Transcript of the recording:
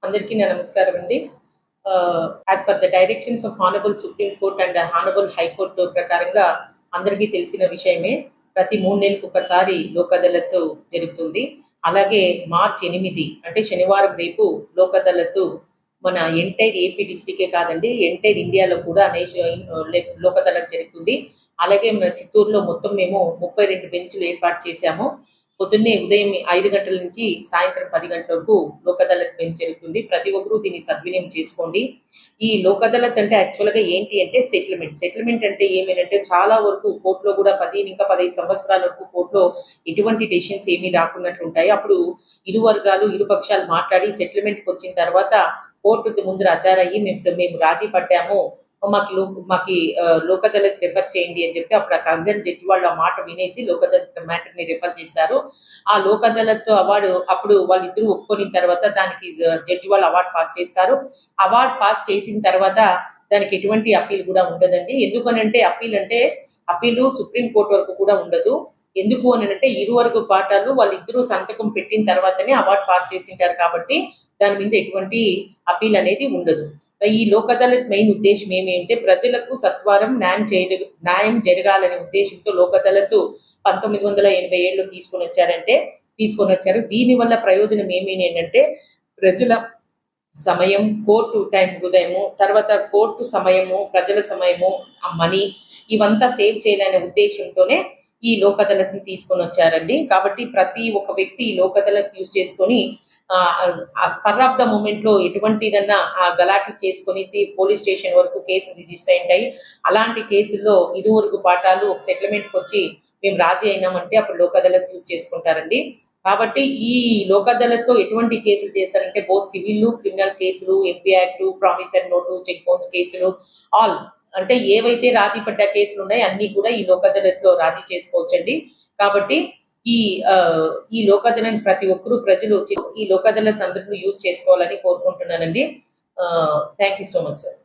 అందరికీ నా నమస్కారం అండి. As per the directions of honourable supreme court and honourable high court ప్రకారంగా అందరికీ తెలిసిన విషయమే. ప్రతి 3 నెలలకు ఒకసారి లోక్ అదాలత్ జరుగుతుంది. అలాగే మార్చి 8 అంటే శనివారం రేపు లోక్ అదాలత్ మన ఎంటైర్ ఏపీ డిస్టికే కాదండి, ఎంటైర్ ఇండియాలో కూడా లోక్ అదాలత్ జరుగుతుంది. అలాగే మన చిత్తూరులో మొత్తం మేము 32 బెంచ్లు ఏర్పాటు చేశాము. పొద్దున్నే ఉదయం 5 గంటల నుంచి సాయంత్రం 10 గంటల వరకు లోక్ అదాలత్ బెంచ్ జరుగుతుంది. ప్రతి ఒక్కరూ దీన్ని సద్వినియోగం చేసుకోండి. ఈ లోక్ అదాలత్ అంటే యాక్చువల్‌గా ఏంటి అంటే సెటిల్మెంట్. సెటిల్మెంట్ అంటే ఏమేనంటే చాలా వరకు కోర్టులో కూడా 10 ఇంకా 15 సంవత్సరాల వరకు కోర్టులో ఎటువంటి డెసిషన్స్ ఏమీ రాకున్నట్లు ఉంటాయి. అప్పుడు ఇరు వర్గాలు, ఇరు పక్షాలు మాట్లాడి సెటిల్మెంట్‌కి వచ్చిన తర్వాత కోర్టు ముందర హాజరయ్యి మేము రాజీ పడ్డాము, మాకి లోక్ అదాలత్ రిఫర్ చేయండి అని చెప్తే అప్పుడు ఆ కన్సర్న్ జడ్జి వాళ్ళు ఆ మాట వినేసి లోక్ అదాలత్ మ్యాటర్ ని రిఫర్ చేస్తారు. ఆ లోక్ అదాలత్ అవార్డు అప్పుడు వాళ్ళిద్దరూ ఒప్పుకొని తర్వాత దానికి జడ్జి వాళ్ళు అవార్డు పాస్ చేస్తారు. అవార్డు పాస్ చేసిన తర్వాత దానికి ఎటువంటి అప్పీల్ కూడా ఉండదండి. ఎందుకనంటే అప్పీలు సుప్రీం కోర్టు వరకు కూడా ఉండదు. ఎందుకు అని అంటే ఇరువరకు పాఠాలు వాళ్ళిద్దరూ సంతకం పెట్టిన తర్వాతనే అవార్డు పాస్ చేసింటారు కాబట్టి దాని మీద ఎటువంటి అప్పీల్ అనేది ఉండదు. ఈ లోక్ అదాలత్ మెయిన్ ఉద్దేశం ఏమిటంటే ప్రజలకు సత్వరం న్యాయం జరగాలనే ఉద్దేశంతో లోక్ అదాలత్ 1987లో తీసుకొని వచ్చారు. దీని వల్ల ప్రయోజనం ఏంటంటే ప్రజల సమయం, కోర్టు టైం ఉదయము, తర్వాత కోర్టు సమయము, ప్రజల సమయము, మనీ ఇవంతా సేవ్ చేయాలనే ఉద్దేశంతోనే ఈ లోక్ అదాలత్ ని తీసుకొని వచ్చారండి. కాబట్టి ప్రతి ఒక్క వ్యక్తి ఈ లోక్ అదాలత్ యూజ్ చేసుకొని ఆ స్పర్ ఆఫ్ ద మూమెంట్ లో ఎటువంటిదన్నా ఆ గలాట్లు చేసుకొని పోలీస్ స్టేషన్ వరకు కేసులు రిజిస్టర్ అయింటాయి. అలాంటి కేసుల్లో ఇరువురు పాఠాలు ఒక సెటిల్మెంట్కి వచ్చి మేము రాజీ అయినామంటే అప్పుడు లోక్ అదాలత్ యూజ్ చేసుకుంటారండి. కాబట్టి ఈ లోక్ అదాలత్ తో ఎటువంటి కేసులు చేస్తారంటే బోత్ సివిల్, క్రిమినల్ కేసులు, MP act, promissory note, cheque bounce కేసులు, ఆల్ అంటే ఏవైతే రాజీ పడ్డ కేసులు ఉన్నాయో అన్ని కూడా ఈ లోక్ అదాలత్ లో రాజీ చేసుకోవచ్చండి. కాబట్టి ఈ లోక్ అదాలత్ ప్రతి ఒక్కరూ ప్రజలు ఈ లోక్ అదాలత్ అందరూ యూజ్ చేసుకోవాలని కోరుకుంటున్నానండి. Thank you so much sir.